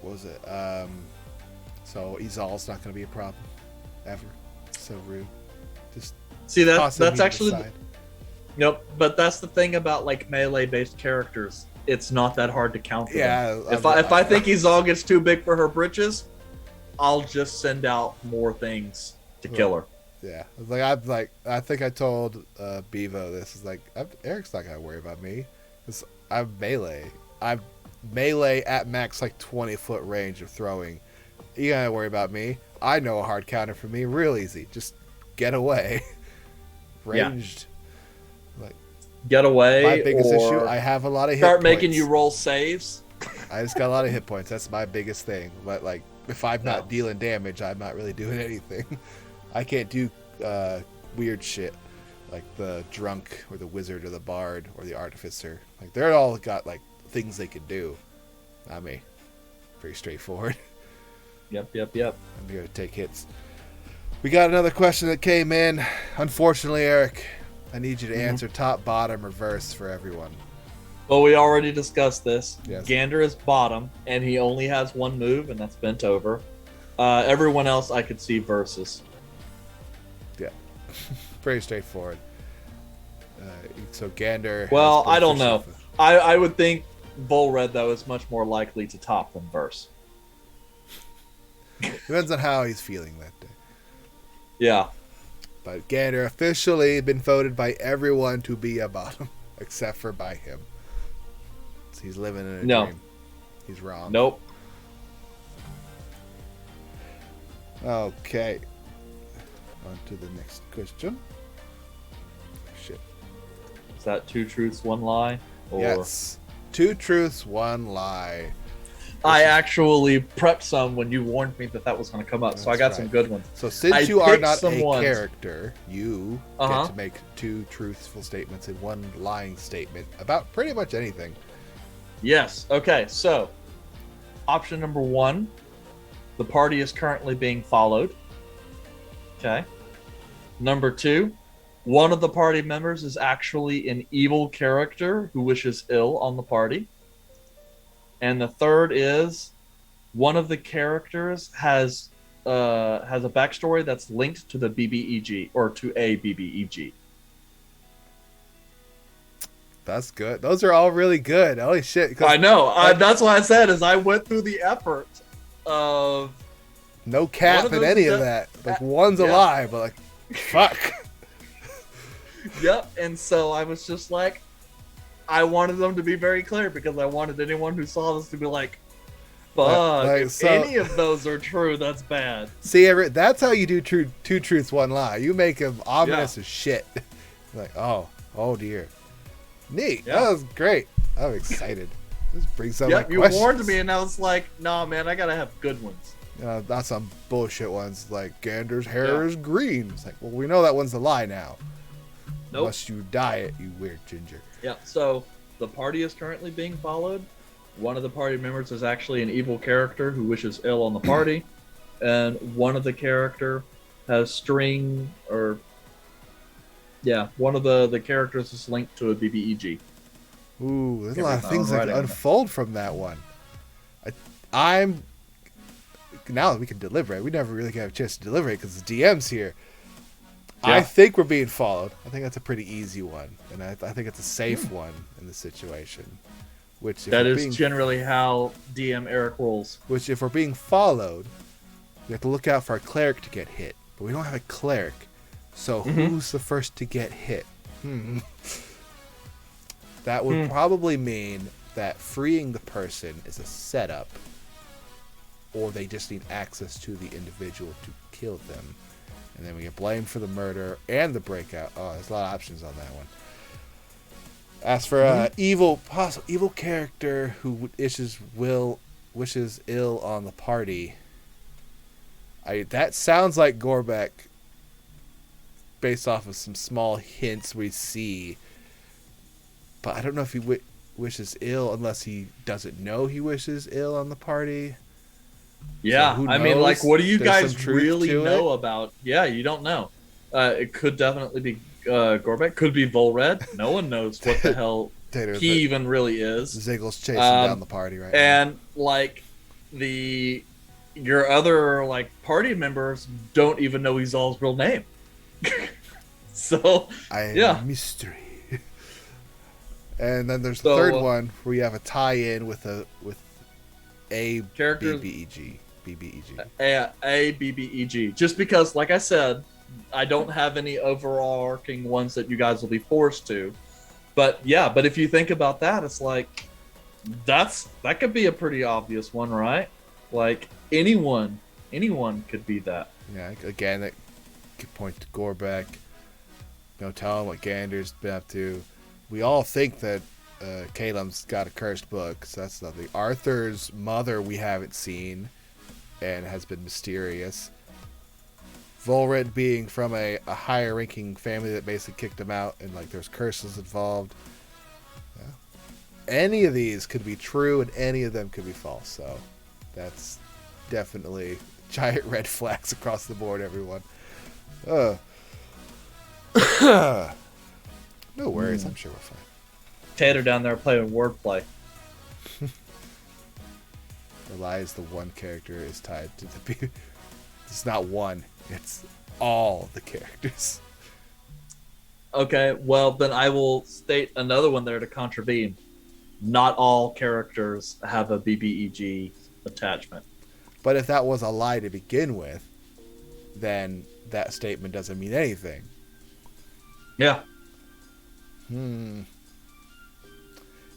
What was it? So Izal's not going to be a problem. Ever. So rude. Just... See, that's actually... Nope, but that's the thing about, like, melee-based characters. It's not that hard to counter them. If I think Izal gets too big for her britches, I'll just send out more things to kill her. Yeah. I think I told Bevo this. Is like, Eric's not going to worry about me. Because I'm melee. I'm melee at max, like, 20-foot range of throwing. You got to worry about me. I know a hard counter for me. Real easy. Just get away. Ranged. Yeah. Like, get away. My biggest issue, I have a lot of hit start points. Making you roll saves. I just got a lot of hit points. That's my biggest thing. But like, if I'm not dealing damage, I'm not really doing anything. I can't do weird shit like the drunk or the wizard or the bard or the artificer. Like, they're all got like things they can do. Not me. Pretty straightforward. Yep. I'm here to take hits. We got another question that came in. Unfortunately, Eric, I need you to answer top, bottom, reverse for everyone. Well, we already discussed this. Yes. Gander is bottom, and he only has one move, and that's bent over. Everyone else I could see versus. Yeah. Pretty straightforward. So Gander... Well, I don't know. I would think Volred, though, is much more likely to top than verse. Depends on how he's feeling that day. Yeah. But Gander officially been voted by everyone to be a bottom, except for by him. So he's living in a dream. He's wrong. Nope. Okay. On to the next question. Shit. Is that 2 truths, 1 lie? Or... Yes. 2 truths, 1 lie. I actually prepped some when you warned me that was going to come up, so I got some good ones. So since you are not a character, you get to make 2 truthful statements and 1 lying statement about pretty much anything. Yes. Okay, so option number 1, the party is currently being followed. Okay. Number 2, one of the party members is actually an evil character who wishes ill on the party. And the third is one of the characters has a backstory that's linked to the BBEG or to a BBEG. That's good. Those are all really good. Holy shit! I know. That's what I said. Is I went through the effort of no cap in any of that. Like, one's a lie, but like, fuck. Yep. And so I was just like, I wanted them to be very clear because I wanted anyone who saw this to be like, fuck, if any of those are true, that's bad. See, that's how you do 2 truths, 1 lie. You make them ominous as shit. Like, oh dear. Neat. Yeah. That was great. I'm excited. This brings up Yep, you warned me, and I was like, "Nah, man, I gotta have good ones." Not some bullshit ones like Gander's hair is green. It's like, well, we know that one's a lie now. Nope. Unless you dye it, you weird ginger. Yeah. So the party is currently being followed. One of the party members is actually an evil character who wishes ill on the party, and one of the character has string or one of the characters is linked to a BBEG. Ooh, there's a lot of things that unfold from that one. I'm now that we can deliberate. We never really got a chance to deliberate because the DM's here. Yeah. I think we're being followed. I think that's a pretty easy one, and I think it's a safe one in the situation. That is generally how DM Eric rolls. Which, if we're being followed, we have to look out for our cleric to get hit. But we don't have a cleric, so who's the first to get hit? That would probably mean that freeing the person is a setup, or they just need access to the individual to kill them. And then we get blamed for the murder and the breakout. Oh, there's a lot of options on that one. As for evil character who wishes ill on the party, that sounds like Gorbeck, based off of some small hints we see. But I don't know if he wishes ill unless he doesn't know he wishes ill on the party. Yeah, so I mean, like, what do you guys really know about? Yeah, you don't know. It could definitely be Gorbeck. Could be Volred. No one knows what the hell he even really is. Ziggle's chasing down the party right now. And, like, your other, like, party members don't even know Izal's real name. So, mystery. And then there's the third one where you have a tie-in with a BBEG. A BBEG. Just because, like I said, I don't have any overarching ones that you guys will be forced to. But if you think about that, it's like that could be a pretty obvious one, right? Like anyone could be that. Yeah, again, that could point to Gorbeck. Tell him what Gander's been up to. We all think that Caleb's got a cursed book, so that's nothing. Arthur's mother we haven't seen and has been mysterious. Volred being from a higher ranking family that basically kicked him out, and like there's curses involved. Yeah. Any of these could be true and any of them could be false, so that's definitely giant red flags across the board, everyone. No worries, I'm sure we're fine. Tater down there playing wordplay. Relies the one character is tied to the it's not one, it's all the characters. Okay, well then I will state another one there to contravene. Not all characters have a BBEG attachment. But if that was a lie to begin with, then that statement doesn't mean anything. Yeah.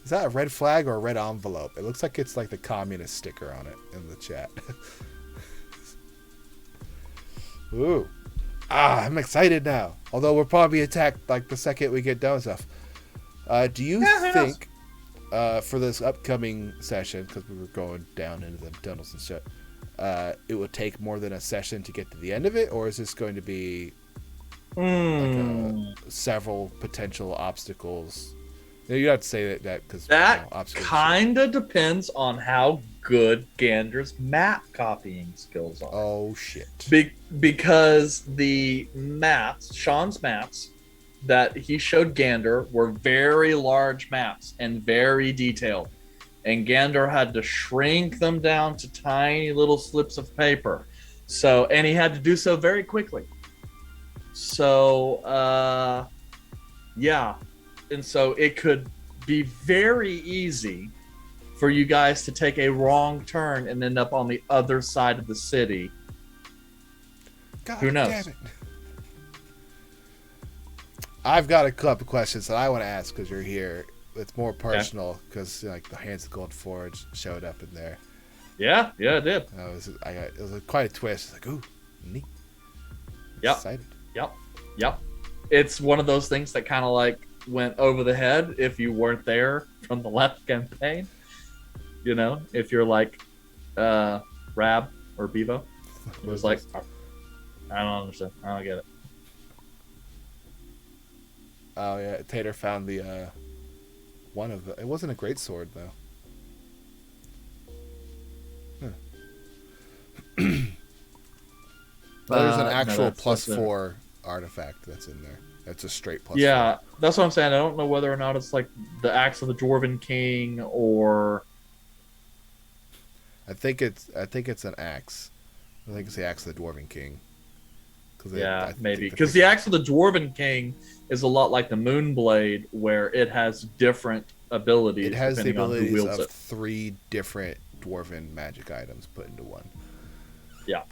Is that a red flag or a red envelope? It looks like it's like the communist sticker on it in the chat. Ooh. I'm excited now. Although we'll probably be attacked like the second we get done with stuff. Do you think for this upcoming session, because we were going down into the tunnels and shit, it would take more than a session to get to the end of it? Or is this going to be like several potential obstacles? You have to say that because that kind of depends on how good Gander's map copying skills are. Oh shit! Because the maps, Sean's maps that he showed Gander were very large maps and very detailed, and Gander had to shrink them down to tiny little slips of paper. So, and he had to do so very quickly. So, and so it could be very easy for you guys to take a wrong turn and end up on the other side of the city. God, who knows? Damn it. I've got a couple questions that I want to ask because you're here. It's more personal because like the Hands of Gold Forge showed up in there. Yeah, it did. It was quite a twist. It's like, ooh, neat. Yep. Excited. Yep. It's one of those things that kind of like went over the head if you weren't there from the last campaign. You know, if you're like Rab or Bevo, it was like, I don't understand. I don't get it. Oh yeah, Tater found the one of the. It wasn't a great sword though. There's an actual No, +4 artifact that's in there. That's a straight +4. Yeah, that's what I'm saying. I don't know whether or not it's like the Axe of the Dwarven King or I think it's an axe. I think it's the axe of the Dwarven King. yeah, maybe because the Axe of the Dwarven King is a lot like the Moonblade, where it has different abilities. It has the abilities of it. 3 different Dwarven magic items put into one. Yeah.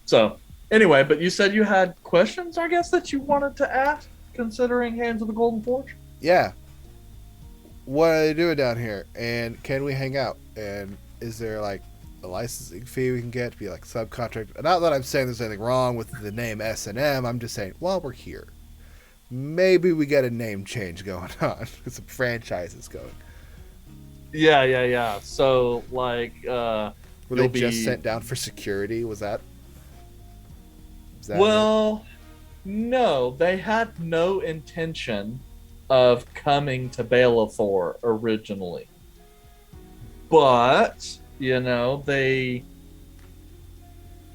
So anyway, but you said you had questions, I guess, that you wanted to ask, considering Hands of the Golden Forge. Yeah. What are they doing down here? And can we hang out? And is there like a licensing fee we can get to be like subcontract? Not that I'm saying there's anything wrong with the name S&M. I'm just saying while we're here, maybe we get a name change going on. Some franchises going. Yeah. So like, were they just sent down for security? Was that? Well, no, they had no intention of coming to Bellathor originally. But, you know,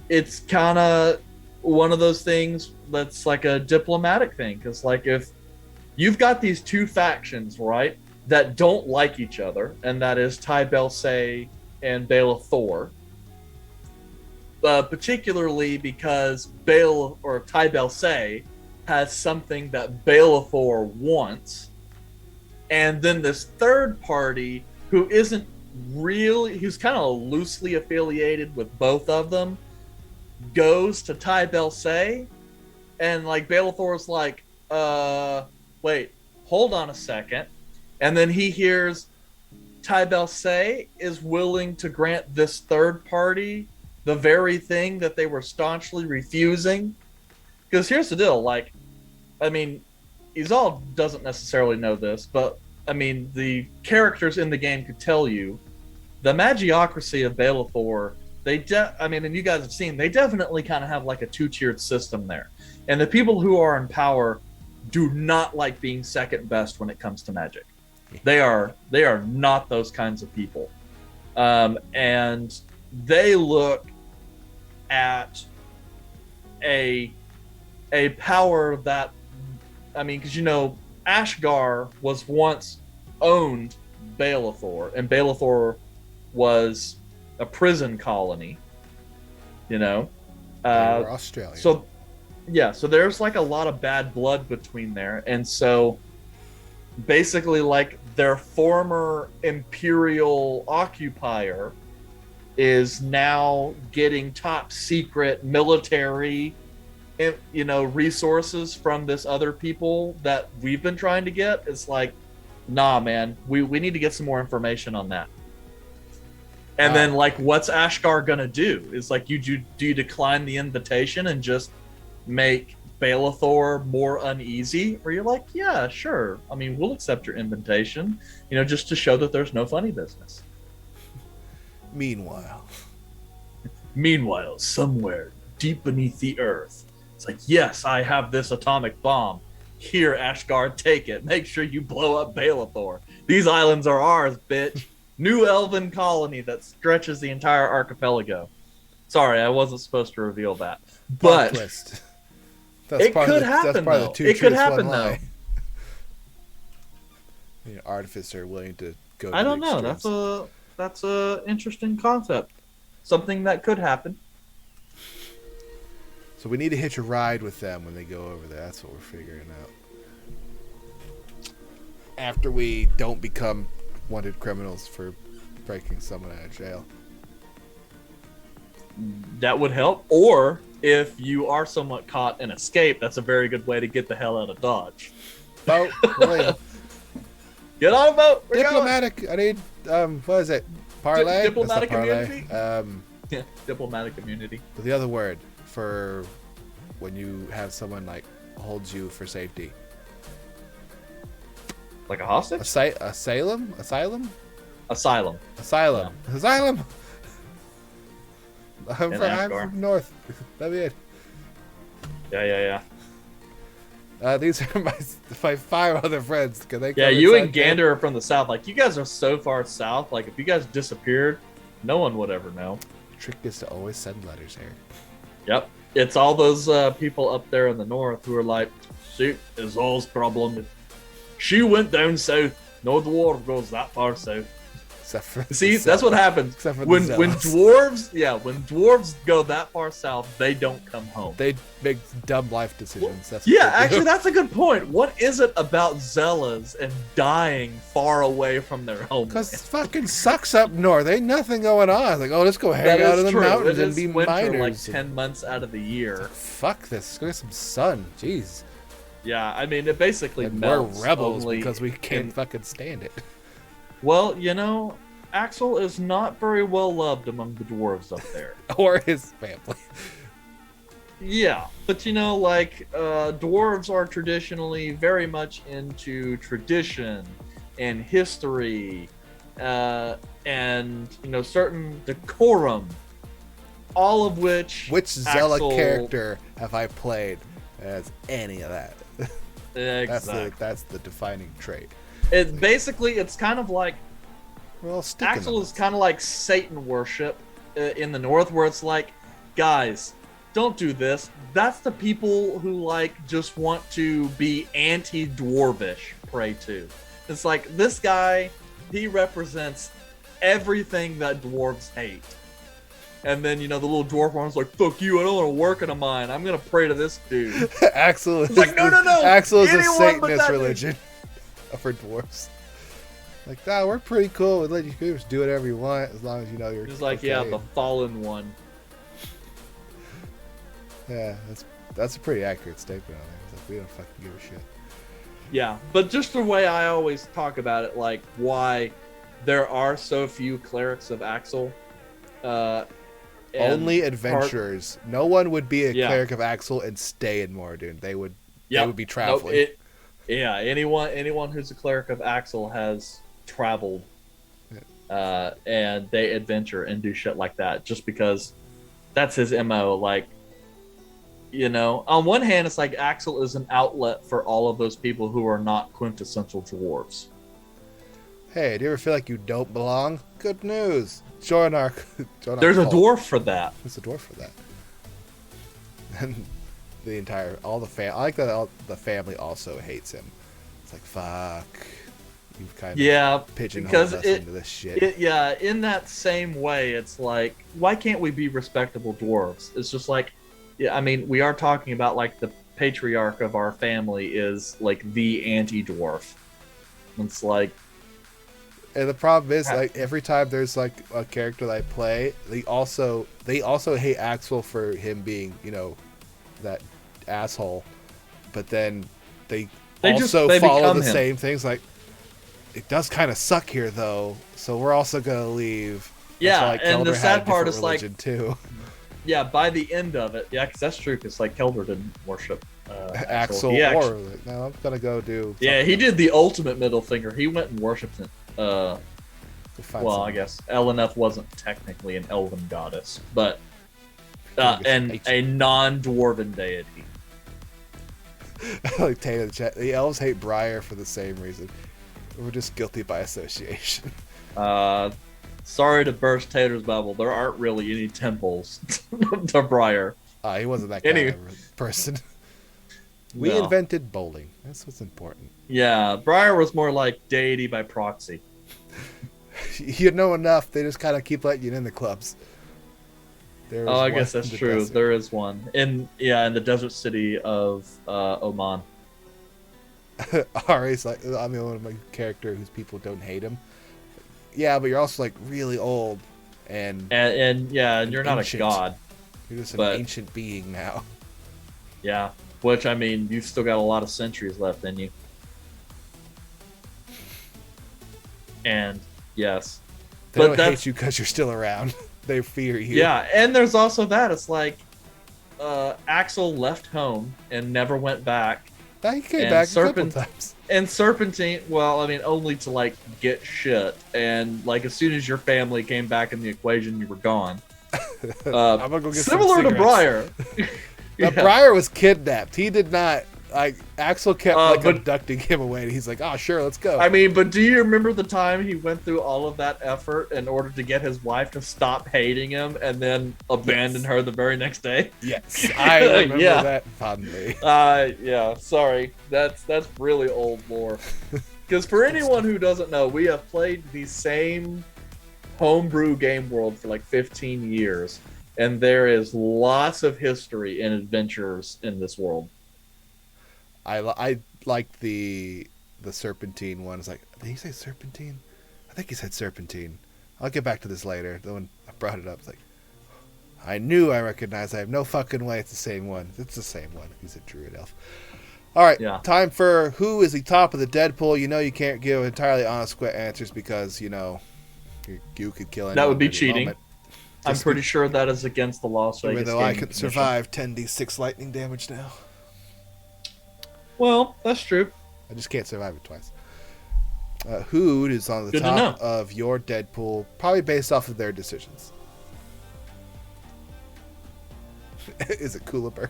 it's kind of one of those things that's like a diplomatic thing. Because, like, if you've got these two factions, right, that don't like each other, and that is Ty Belsay and Bellathor, particularly because Bale or Ty Belsay has something that Bellathor wants, and then this third party who isn't really, who's kind of loosely affiliated with both of them, goes to Ty Belsay, and like Bellathor's like, wait, hold on a second, and then he hears Ty Belsay is willing to grant this third party the very thing that they were staunchly refusing. Because here's the deal, like, I mean, Izal doesn't necessarily know this, but, I mean, the characters in the game could tell you, the magiocracy of Bellathor, and you guys have seen, they definitely kind of have like a two-tiered system there. And the people who are in power do not like being second best when it comes to magic. They are not those kinds of people. And they look at a power that, I mean, because, you know, Ashgar was once owned Bellathor, and Bellathor was a prison colony, you know. We're Australia. So, yeah, so there's like a lot of bad blood between there, and so basically, like, their former imperial occupier is now getting top secret military, you know, resources from this other people that we've been trying to get. It's like, nah, man, we need to get some more information on that. And then, like, what's Ashgar gonna do? Is like, do you decline the invitation and just make Bellathor more uneasy? Or you're like, yeah, sure. I mean, we'll accept your invitation, you know, just to show that there's no funny business. Meanwhile, somewhere deep beneath the earth, it's like, yes, I have this atomic bomb. Here, Ashgar, take it. Make sure you blow up Bellathor. These islands are ours, bitch. New elven colony that stretches the entire archipelago. Sorry, I wasn't supposed to reveal that. But twist. It could happen, though. It could happen, though. An artificer willing to go to I don't know. That's a interesting concept. Something that could happen. So we need to hitch a ride with them when they go over there. That's what we're figuring out. After we don't become wanted criminals for breaking someone out of jail. That would help. Or if you are somewhat caught and escape, that's a very good way to get the hell out of Dodge. Boat. Get on a boat. We're diplomatic. Going. I need, what is it? Parlay? Diplomatic immunity? Yeah, diplomatic immunity. The other word for when you have someone, like, holds you for safety. Like a hostage? Asylum? Asylum. Asylum. I'm In from Ashgar. North. That'd be it. Yeah. These are my 5 other friends. Can they? Yeah, come you inside and Gander are from the south. Like, you guys are so far south. Like, if you guys disappeared, no one would ever know. The trick is to always send letters here. Yep. It's all those people up there in the north who are like, see, it's all's problem. She went down south. No dwarf goes that far south. Except for See, that's what happens. Except for when zealots. dwarves go that far south, they don't come home. They make dumb life decisions. That's Yeah, what they do. actually, that's a good point. What is it about zealots and dying far away from their home? Because it fucking sucks up north. Ain't nothing going on. Like, oh, let's go hang That out is in the true. mountains It and is be winter miners. like 10 months out of the year. Fuck this. Let's go get some sun. Jeez. Yeah, I mean, it basically And we're melts. rebels only because we can't in- fucking stand it. Well, you know, Axel is not very well loved among the dwarves up there. Or his family. Yeah, but you know, like, dwarves are traditionally very much into tradition and history, and, you know, certain decorum, all of which... Which zealot Axel- character have I played as any of that? Exactly. That's the defining trait. It's kind of like We're all sticking Axel them. is kind of like Satan worship in the north, where it's like, guys, don't do this. That's the people who like just want to be anti-dwarvish. Pray to. It's like, this guy, he represents everything that dwarves hate. And then, you know, the little dwarf one's like, fuck you, I don't want to work in a mine. I'm gonna pray to this dude. Axel is It's like, no. Axel is a Anyone but Satanist that dude. religion for dwarves. Like, nah, we're pretty cool. We let you just do whatever you want as long as you know you're. He's like, okay. yeah, the fallen one. Yeah, that's a pretty accurate statement on there. It's like, we don't fucking give a shit. Yeah, but just the way I always talk about it, like why there are so few clerics of Axel. Only adventurers. No one would be a Yeah. cleric of Axel and stay in Mordun. They would. Yep. They would be traveling. Anyone who's a cleric of Axel has traveled, and they adventure and do shit like that just because that's his MO. Like, you know, on one hand, it's like Axel is an outlet for all of those people who are not quintessential dwarves. Hey, do you ever feel like you don't belong? Good news. Join our There's a cult. dwarf for that. There's a dwarf for that. And all the I like that all the family also hates him. It's like, fuck. You've kind of pigeonholed because us into this shit. In that same way, it's like, why can't we be respectable dwarves? It's just like, yeah, I mean, we are talking about like the patriarch of our family is like the anti-dwarf. It's like, And the problem is, like, every time there's like a character that I play, they also hate Axel for him being, you know, that asshole. But then they also follow become the him. same things. Like, it does kind of suck here, though. So we're also gonna leave. Yeah, That's why and the Keldor had sad a part different is, like, religion, too. yeah, by the end of it, yeah, because that's true. Because like Keldor didn't worship Axel, He or actually- like, no, I'm gonna go do. yeah, something he did the ultimate middle finger. He went and worshipped it. to find Well, I some- guess Eleneth wasn't technically an elven goddess, but I guess and ancient. a non-dwarven deity. like Taylor in the chat. The elves hate Briar for the same reason. We're just guilty by association. Sorry to burst Tater's bubble. There aren't really any temples to Briar. He wasn't that kind Anyway. of person. We No. invented bowling. That's what's important. Yeah, Briar was more like deity by proxy. You know enough. They just kind of keep letting you in the clubs. There Oh, is I one guess that's in the true. desert. There is one in the desert city of Oman. Ari's like, I'm the only my character whose people don't hate him. Yeah, but you're also like really old, and And you're not ancient. a god. you're just an but- ancient being now. Yeah, which I mean, you've still got a lot of centuries left in you. And yes, They But don't that's- hate you because you're still around. They fear you. yeah, and there's also that. It's like Axel left home and never went back. He came back a couple times. And Serpentine, well, I mean, only to like get shit. And like as soon as your family came back in the equation, you were gone. I'm gonna go get similar to Briar. Now, Briar was kidnapped. He did not. Like Axel kept abducting him away. And he's like, "Oh, sure, let's go." I mean, but do you remember the time he went through all of that effort in order to get his wife to stop hating him, and then abandon her the very next day? Yes, I remember that fondly. Yeah. Sorry, that's really old lore. Because for anyone who doesn't know, we have played the same homebrew game world for like 15 years, and there is lots of history and adventures in this world. I like the Serpentine one. It's like, did he say Serpentine? I think he said Serpentine. I'll get back to this later. The one I brought it up, it's like, I knew I recognized. I have no fucking way it's the same one. It's the same one. He's a druid elf. All right, time for who is the top of the Deadpool. You know you can't give entirely honest answers because, you know, you could kill anyone. That would be cheating. I'm pretty sure that is against the Las Vegas Even though I can survive 10d6 lightning damage now. Well, that's true. I just can't survive it twice. Who is on the top of Your Deadpool, probably based off of their decisions? Is it Kuliberg?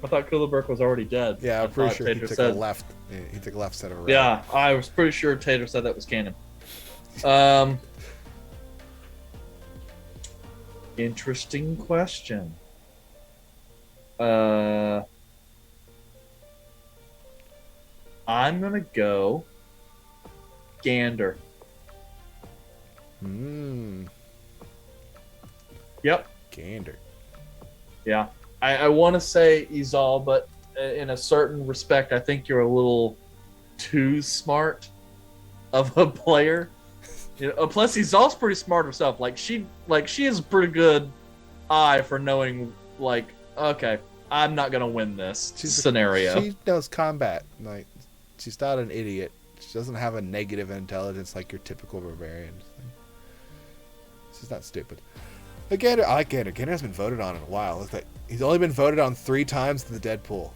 I thought Kuliberg was already dead. Yeah, I'm pretty sure he took a left. He took a left instead of a right. Yeah, I was pretty sure Tater said that was canon. Interesting question. I'm gonna go Gander. Yep. Gander. Yeah. I want to say Izal, but in a certain respect, I think you're a little too smart of a player. You know, plus Izal's pretty smart herself. She has a pretty good eye for knowing, like, okay, I'm not gonna win this scenario. She knows combat. Like, she's not an idiot. She doesn't have a negative intelligence like your typical barbarian. She's not stupid. Gander, I like Gander. Gander has been voted on in a while. He's only been voted on 3 times in the Deadpool.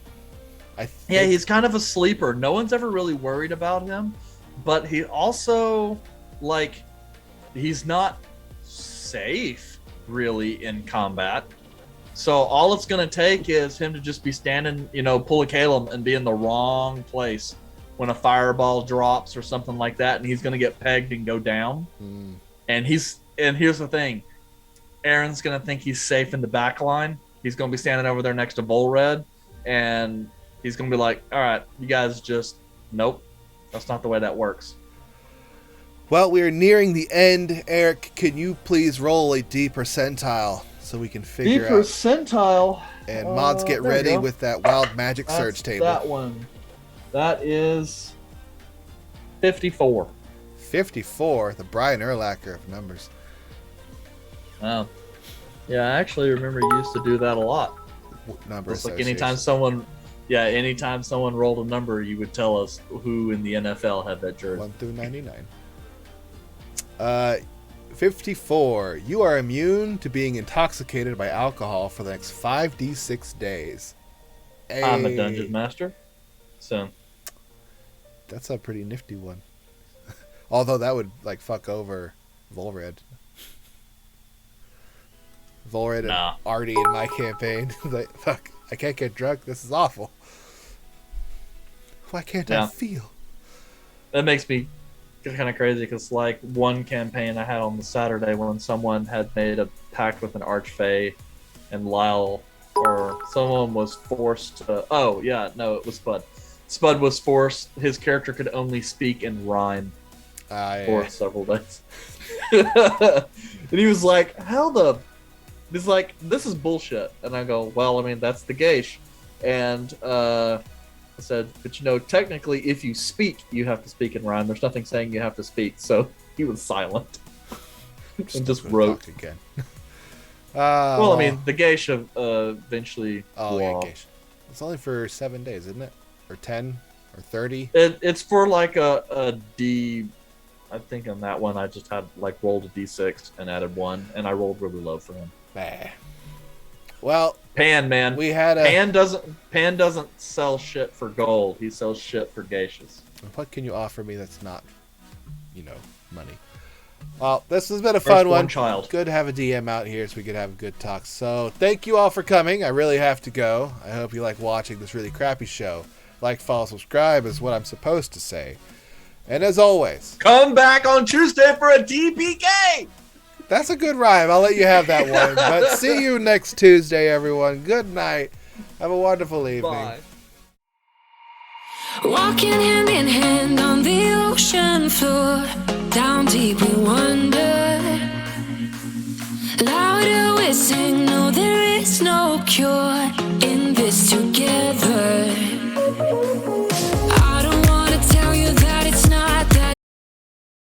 Yeah, he's kind of a sleeper. No one's ever really worried about him, but he also, like, he's not safe really in combat. So all it's going to take is him to just be standing, pull a Caleb and be in the wrong place when a fireball drops or something like that, and he's going to get pegged and go down. And here's the thing. Aaron's going to think he's safe in the back line. He's going to be standing over there next to Volred, and he's going to be like, all right, you guys just, nope, that's not the way that works. Well, we are nearing the end. Eric, can you please roll a D percentile so we can figure out? D percentile. And mods, get ready with that wild magic surge table. That one. That is 54. 54, the Brian Urlacher of numbers. Wow. Yeah, I actually remember you used to do that a lot. Numbers. Like anytime someone rolled a number, you would tell us who in the NFL had that jersey. 1 through 99. 54. You are immune to being intoxicated by alcohol for the next 5d6 days. I'm a dungeon master, so that's a pretty nifty one. Although that would fuck over Volred. Volred and Artie in my campaign. Like, fuck, I can't get drunk. This is awful. Why can't I feel? That makes me kind of crazy because, one campaign I had on the Saturday when someone had made a pact with an archfey, and Lyle or someone was forced to. It was Spud. Spud was forced. His character could only speak in rhyme for several days, and he was like, "How the?" He's like, "This is bullshit," and I go, "Well, I mean, that's the Geish," and I said, "But technically, if you speak, you have to speak in rhyme. There's nothing saying you have to speak." So he was silent and just wrote again. Well, I mean, the Geish eventually. Oh yeah, Geish. It's only for 7 days, isn't it? Or 10 or 30? It's for a D. I think on that one I just had rolled a D6 and added 1, and I rolled really low for him. Bah. Well, Pan, man. we had a. Pan doesn't sell shit for gold. He sells shit for geishas. What can you offer me that's not, money? Well, this has been a fun one. Child. Good to have a DM out here so we could have a good talk. So thank you all for coming. I really have to go. I hope you like watching this really crappy show. Like, follow, subscribe is what I'm supposed to say. And as always, come back on Tuesday for a DPK. That's a good rhyme. I'll let you have that one. But see you next Tuesday, everyone. Good night. Have a wonderful evening. Bye. Walking hand in hand on the ocean floor, down deep we wonder. Louder we sing, no there is no cure.